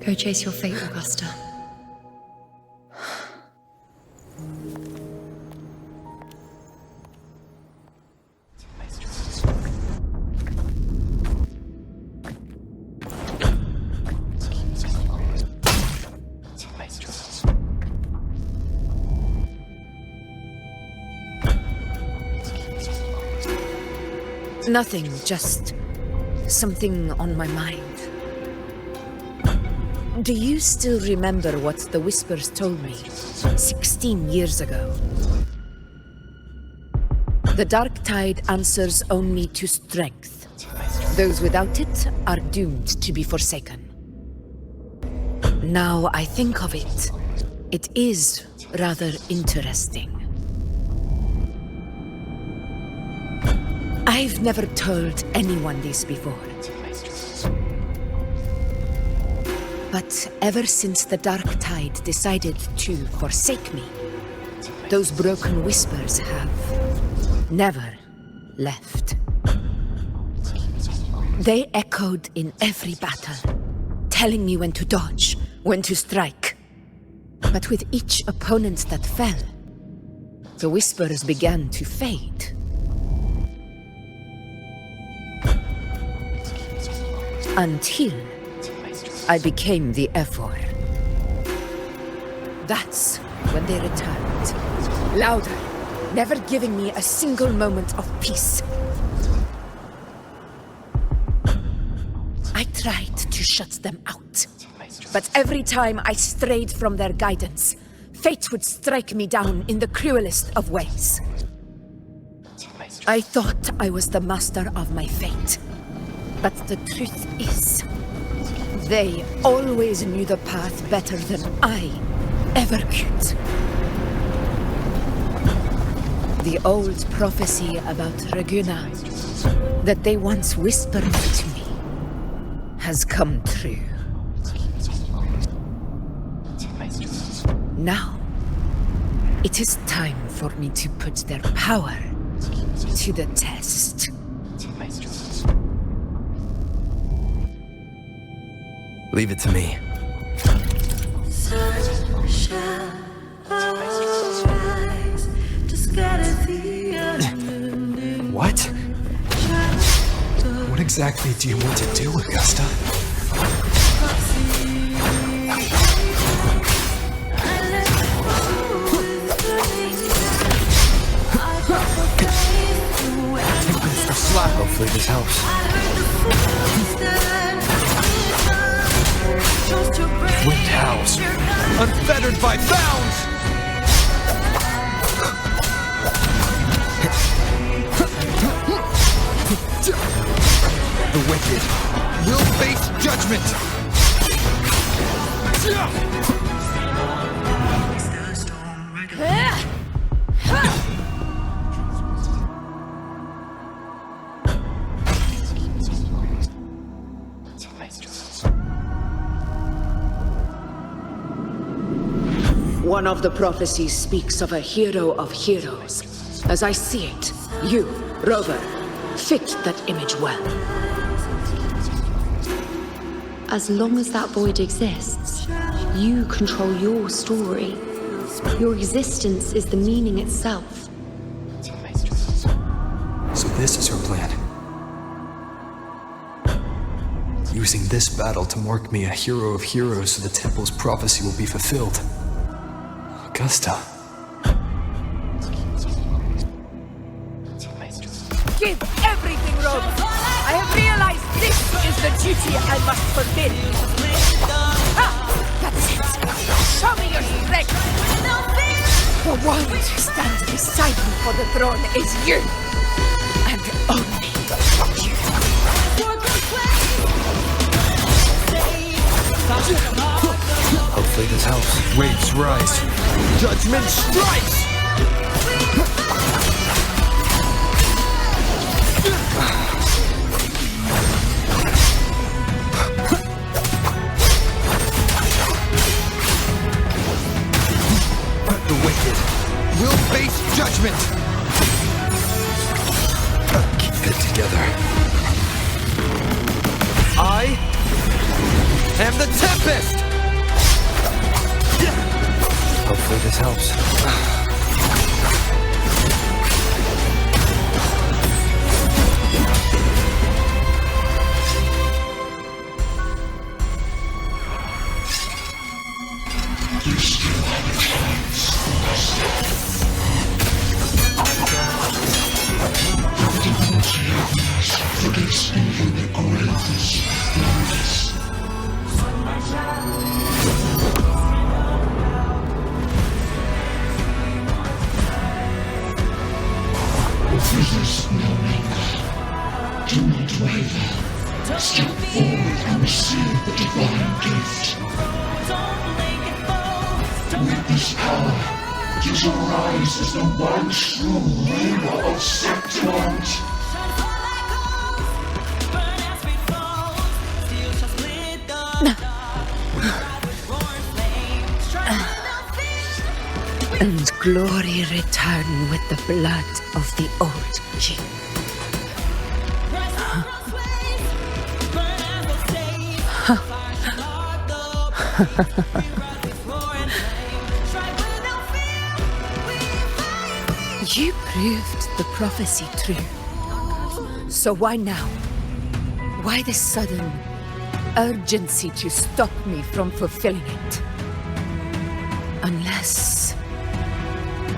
Go chase your fate, Augusta. Nothing, just something on my mind. Do you still remember what the Whispers told me 16 years ago? The dark tide answers only to strength. Those without it are doomed to be forsaken. Now I think of it, it is rather interesting. I've never told anyone this before. But ever since the Dark Tide decided to forsake me, those broken whispers have never left. They echoed in every battle, telling me when to dodge, when to strike. But with each opponent that fell, the whispers began to fade. Until I became the Ephor. That's when they returned. Louder, never giving me a single moment of peace. I tried to shut them out. But every time I strayed from their guidance, fate would strike me down in the cruelest of ways. I thought I was the master of my fate. But the truth is, they always knew the path better than I ever could. The old prophecy about Reguna, that they once whispered to me, has come true. Now, it is time for me to put their power to the test. Leave it to me. What? What exactly do you want to do, Augusta? Hopefully this helps. Wind howls, unfettered by bounds! The wicked will face judgment! One of the prophecies speaks of a hero of heroes. As I see it, you, Rover, fit that image well. As long as that void exists, you control your story. Your existence is the meaning itself. So this is her plan. Using this battle to mark me a hero of heroes so the temple's prophecy will be fulfilled. Augusta. Give everything, Rover! I have realized this is the duty I must fulfill. That's it! Show me your strength! The one who stands beside me for the throne is you! And only you! Hopefully this helps. Waves rise. Judgment strikes! The wicked will face judgment! Keep it together. I And the Tempest! Hopefully this helps. Resist no longer. Do not waver. Step forward and receive the divine gift. With this power, you shall rise as the one true ruler of Septimont. And glory return with the blood of the old king. You proved the prophecy true. So why now? Why this sudden urgency to stop me from fulfilling it? Unless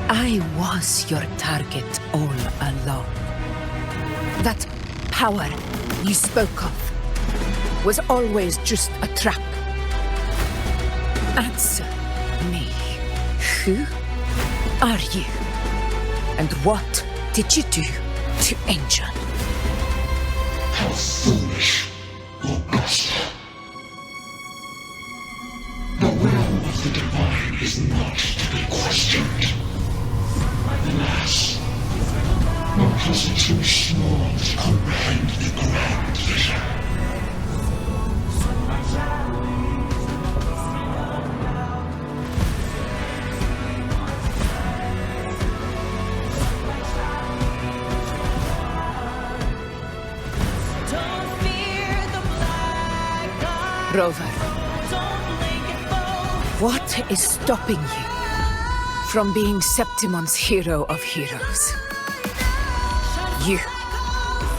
I was your target all along. That power you spoke of was always just a trap. Answer me. Who are you? And what did you do to Angel? How foolish, Augusta. The will of the divine is not to be questioned. Alas, one person too small to comprehend the grand vision. Rover, what is stopping you from being Septimon's hero of heroes? You,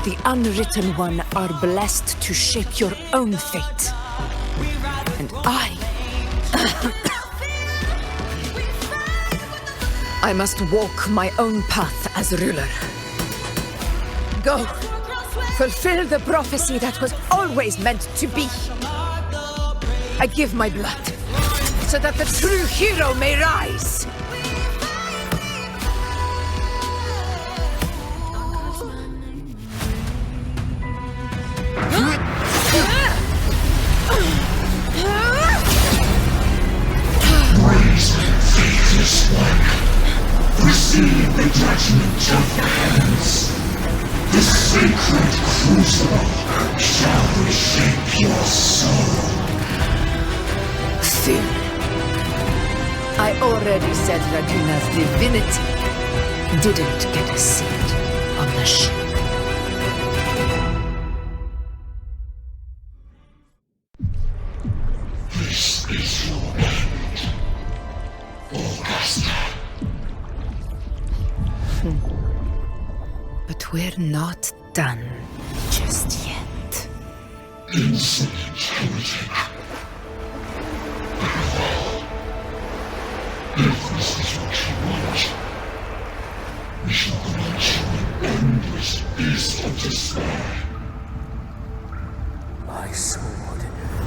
the unwritten one, are blessed to shape your own fate. And I must walk my own path as ruler. Go, fulfill the prophecy that was always meant to be. I give my blood, so that the true hero may rise! Praise, faithless one. Receive the judgment of the heavens. The sacred crucible shall reshape your soul. I already said Raguna's divinity didn't get a seat on the ship. This is your end, Augusta. But we're not done just yet. Insolent heretic. If this is what you want, we shall grant you an endless beast of despair. My sword.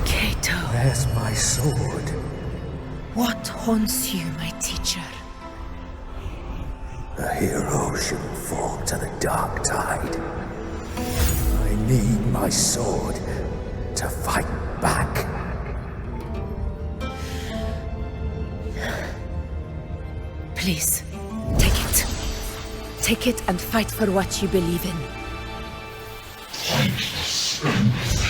Cato, Where's my sword? what haunts you, my teacher? A hero shouldn't fall to the dark tide. I need my sword to fight back. Please, take it. Take it and fight for what you believe in. Pointless empathy.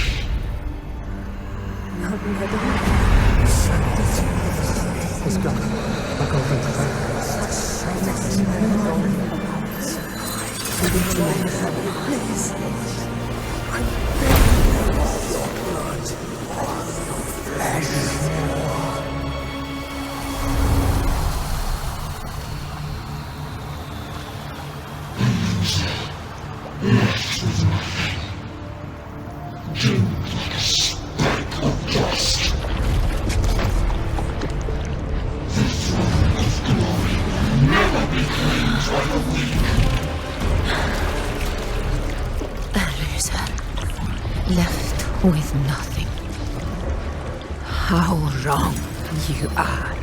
doomed like a speck of dust. The throne of glory will never be claimed by the weak. A loser, left with nothing. How wrong you are.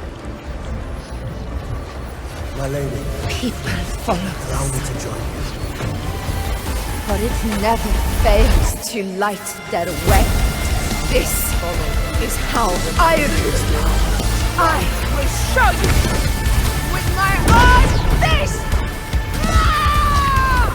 My lady, People follow allow us, me to join you. but it never fails to light their way. This is how I rule. I will show you with my own face! Ah!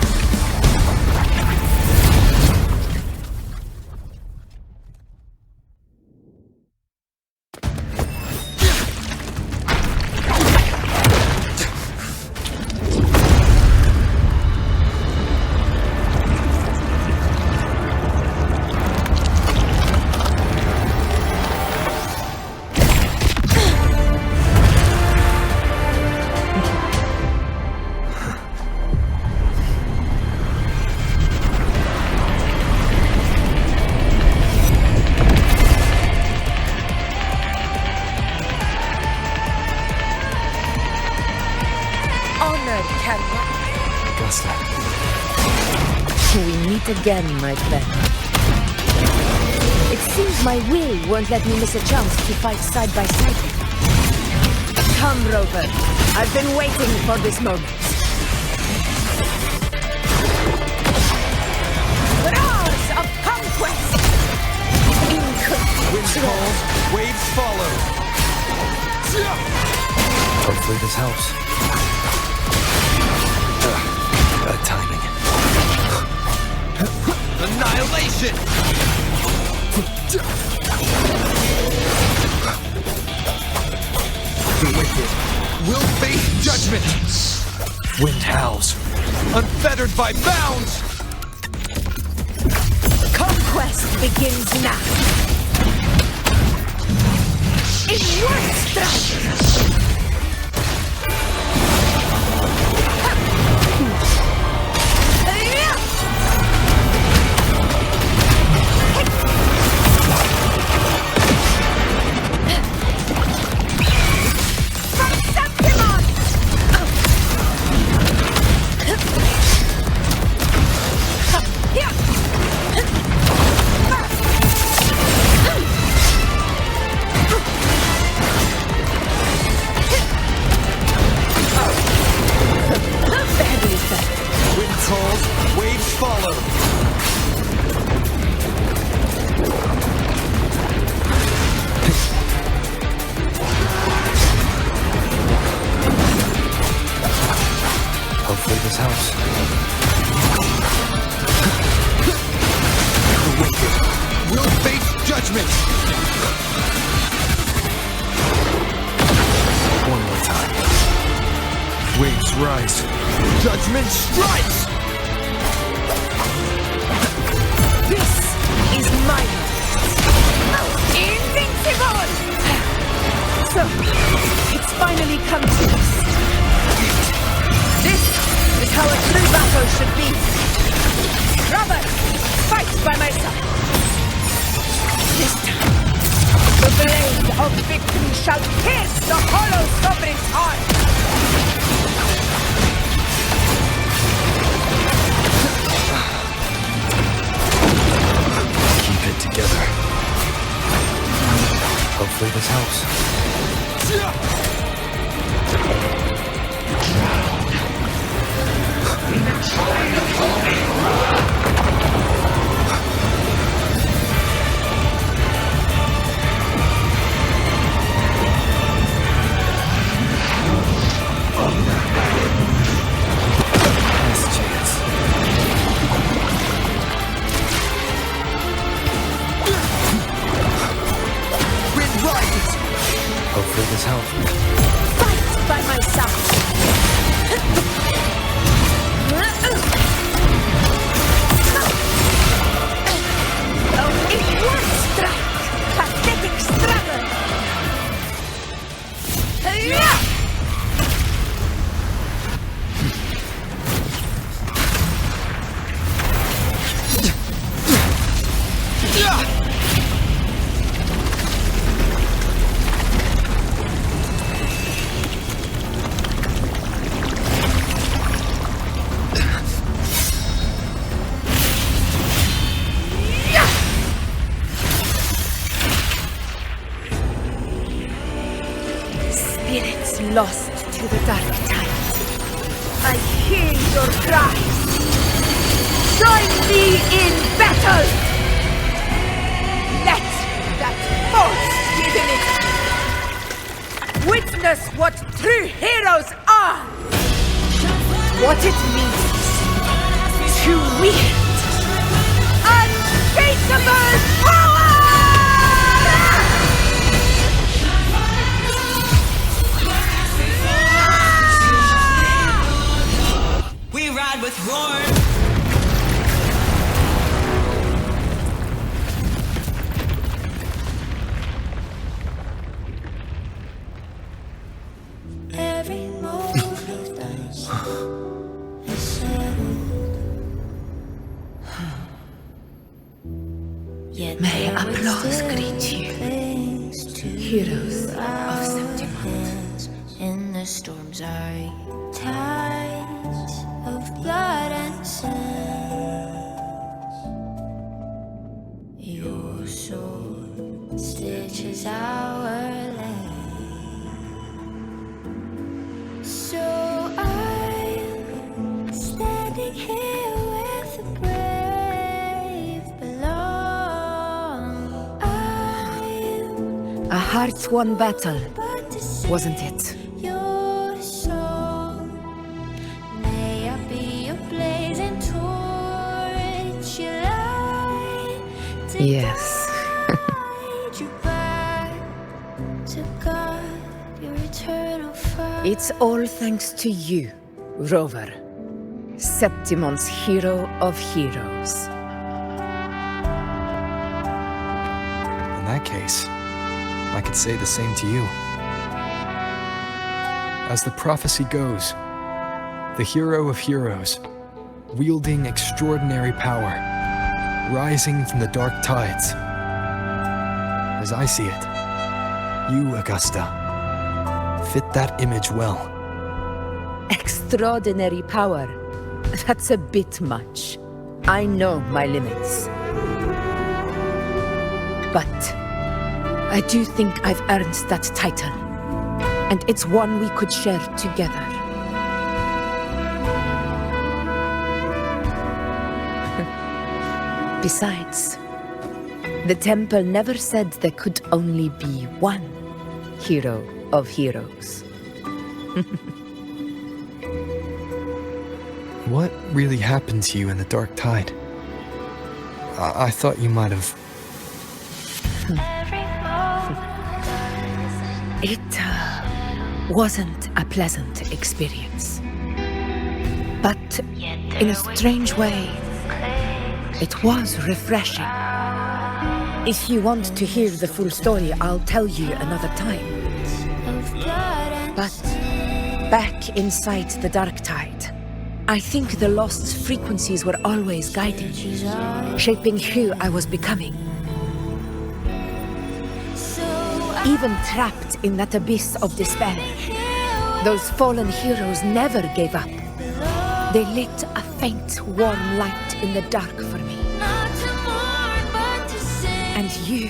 Augusta. We meet again, my friend. It seems my will won't let me miss a chance to fight side by side with you. Come, Rover. I've been waiting for this moment. Roars of conquest! Winds calls, waves follow. Hopefully this helps. Bad timing. Annihilation! The wicked will face judgment! Wind howls. Unfettered by bounds! Conquest begins now. In your stride! Wind calls, waves follow. Hopefully this helps. The wicked will face judgment! One more time. Waves rise. Judgment strikes! This is my invincible! So, it's finally come to this. This is how a true battle should be. Rover, fight by my side. This time, the blade of victory shall pierce the hollow sovereign's heart. Keep it together. Hopefully this helps. Last chance. Wind rises! Hopefully this helps. Fight by my side. Oh, it won't strike. Pathetic struggle. lost to the dark tide. I hear your cries. Join me in battle! Let that force within it witness what true heroes are! What it means to wield unfaceable power! We ride with Rover. Every move you've done is settled. Yet May there applause still greet you, clings to heroes of our Septimont. hands in the storm's eye. Tides of blood and sand. Your sword stitches our land. So I'm standing here with the brave belong. I'm A hard-won battle, but to see wasn't it? your soul. May I be a blazing torch you light to Yes. guide you back to God, your eternal fire. It's all thanks to you, Rover, Septimont's hero of heroes. In that case, I could say the same to you. As the prophecy goes, the hero of heroes, wielding extraordinary power, rising from the dark tides. As I see it, you, Augusta, fit that image well. Extraordinary power. That's a bit much. I know my limits. But I do think I've earned that title. And it's one we could share together. Besides, the temple never said there could only be one hero of heroes. What really happened to you in the dark tide? I thought you might have... It wasn't a pleasant experience. But in a strange way, it was refreshing. If you want to hear the full story, I'll tell you another time. But back inside the dark tide, I think the lost frequencies were always guiding me, shaping who I was becoming. Even trapped in that abyss of despair, those fallen heroes never gave up. They lit a faint, warm light in the dark for me. And you,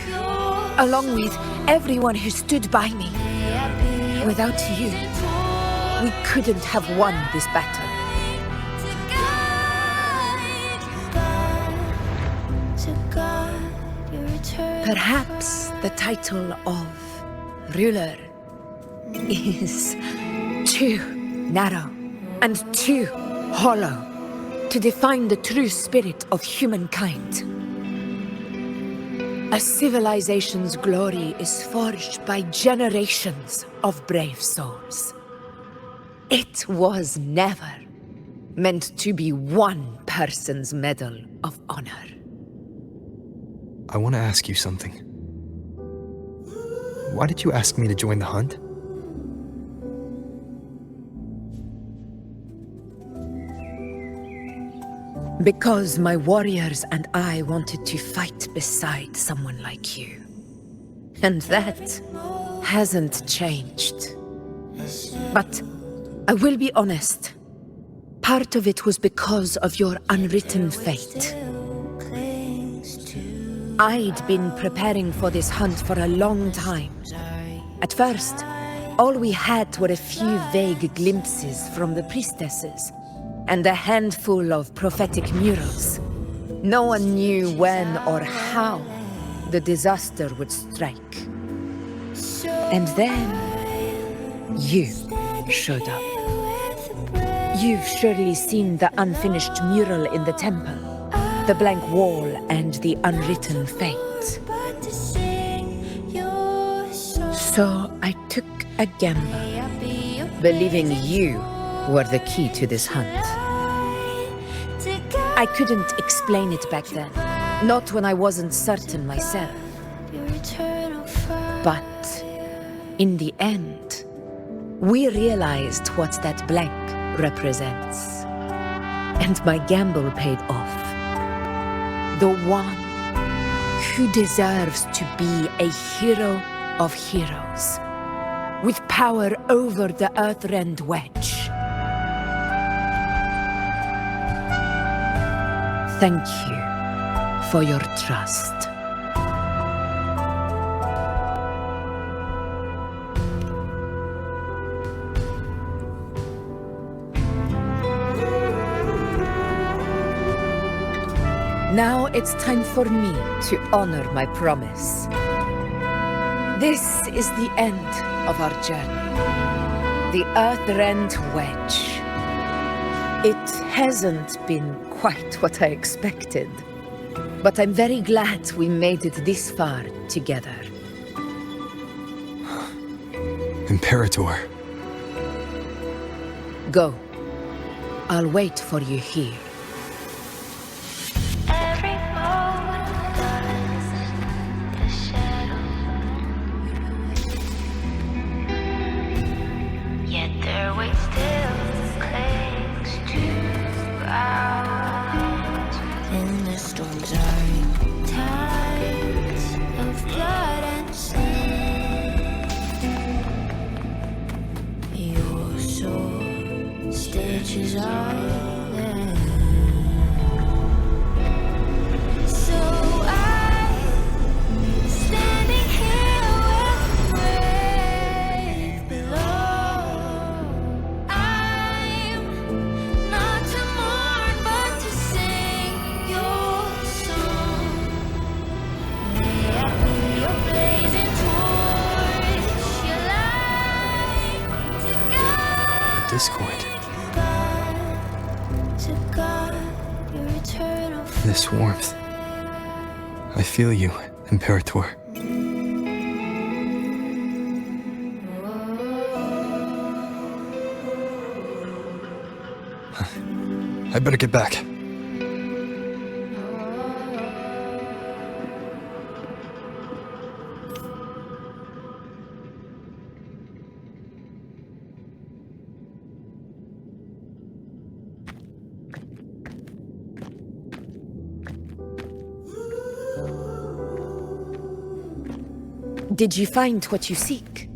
along with everyone who stood by me. Without you, we couldn't have won this battle. Perhaps the title of ruler is too narrow and too hollow to define the true spirit of humankind. A civilization's glory is forged by generations of brave souls. It was never meant to be one person's medal of honor. I want to ask you something. Why did you ask me to join the hunt? Because my warriors and I wanted to fight beside someone like you. And that hasn't changed. But I will be honest. Part of it was because of your unwritten fate. I'd been preparing for this hunt for a long time. At first, All we had were a few vague glimpses from the priestesses, and a handful of prophetic murals. No one knew when or how the disaster would strike. And then, you showed up. You've surely seen the unfinished mural in the temple, the blank wall and the unwritten fate. So I took a gamble, believing you were the key to this hunt. I couldn't explain it back then, not when I wasn't certain myself. But in the end, we realized what that blank represents. And my gamble paid off. The one who deserves to be a hero of heroes, with power over the Earthrend wedge. Thank you for your trust. Now it's time for me to honor my promise. This is the end of our journey. The Earthrend wedge. It hasn't been quite what I expected, but I'm very glad we made it this far together. Imperator. Go. I'll wait for you here. Discord. This warmth. I feel you, Imperator. I better get back. Did you find what you seek?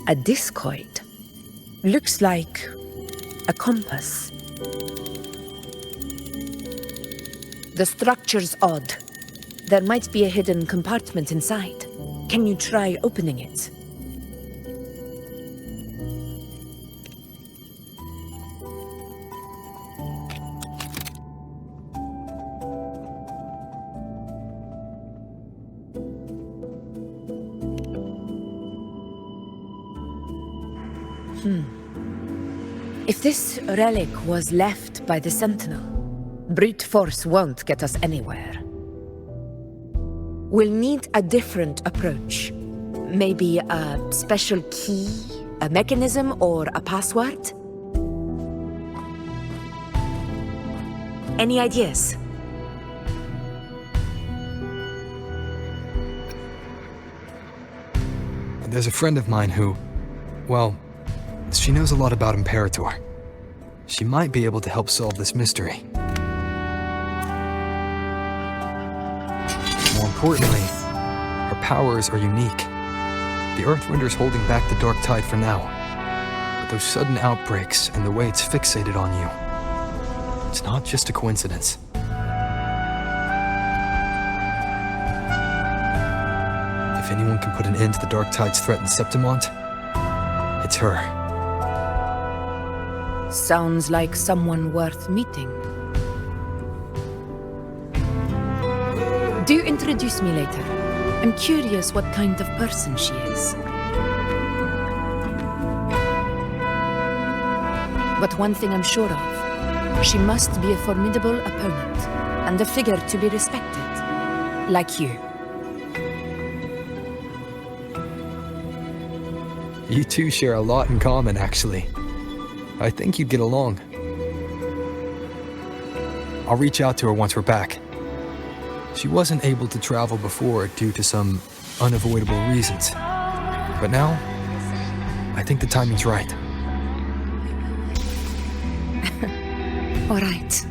A discoid. Looks like a compass. The structure's odd. There might be a hidden compartment inside. Can you try opening it? If this relic was left by the Sentinel, brute force won't get us anywhere. We'll need a different approach. Maybe a special key, a mechanism, or a password? Any ideas? There's a friend of mine who, well, she knows a lot about Imperator. She might be able to help solve this mystery. More importantly, her powers are unique. The Earthrender's holding back the dark tide for now. But those sudden outbreaks and the way it's fixated on you, it's not just a coincidence. anyone can put an end to the Dark Tide's threat in Septimont, it's her. Sounds like someone worth meeting. Do introduce me later. I'm curious what kind of person she is. But one thing I'm sure of, she must be a formidable opponent, and a figure to be respected, like you. You two share a lot in common, actually. I think you'd get along. I'll reach out to her once we're back. She wasn't able to travel before due to some unavoidable reasons. But now, I think the timing's right. All right.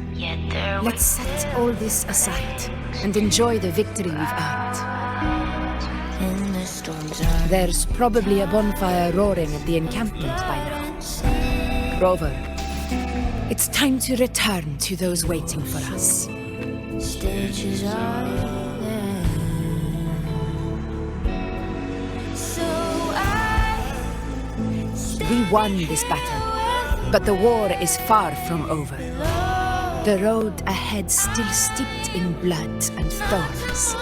Let's set all this aside and enjoy the victory we've earned. There's probably a bonfire roaring at the encampment by now. Rover, it's time to return to those waiting for us. Stitches are there. So We won this battle, but the war is far from over. The road ahead still steeped in blood and thorns.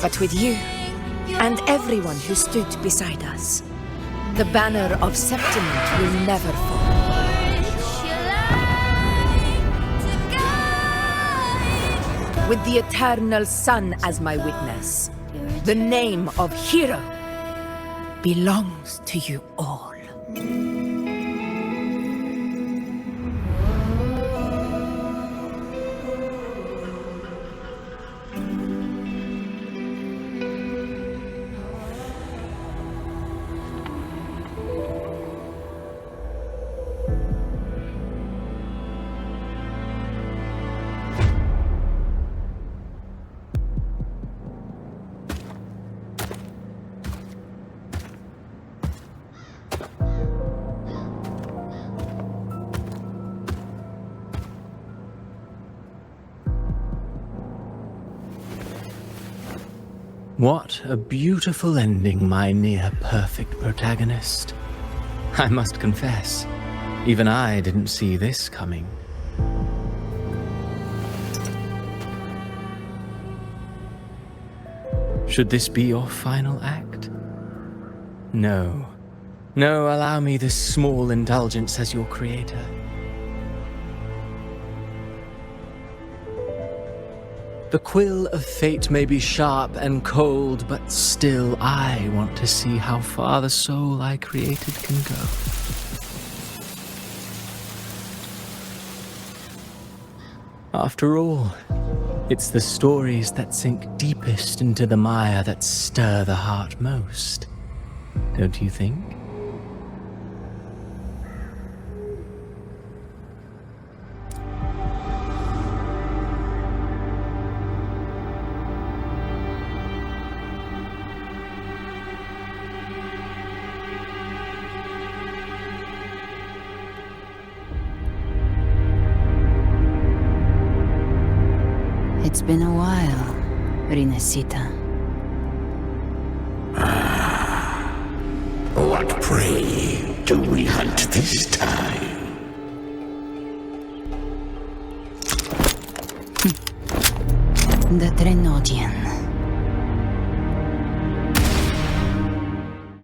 But with you, and everyone who stood beside us, the banner of Septimont will never fall. With the eternal sun as my witness, the name of hero belongs to you all. What a beautiful ending, my near-perfect protagonist. I must confess, even I didn't see this coming. Should this be your final act? No. No, allow me this small indulgence as your creator. The quill of fate may be sharp and cold, but still I want to see how far the soul I created can go. After all, it's the stories that sink deepest into the mire that stir the heart most, don't you think? It's been a while, Rinesita. What prey do we hunt this time? The Trenodian.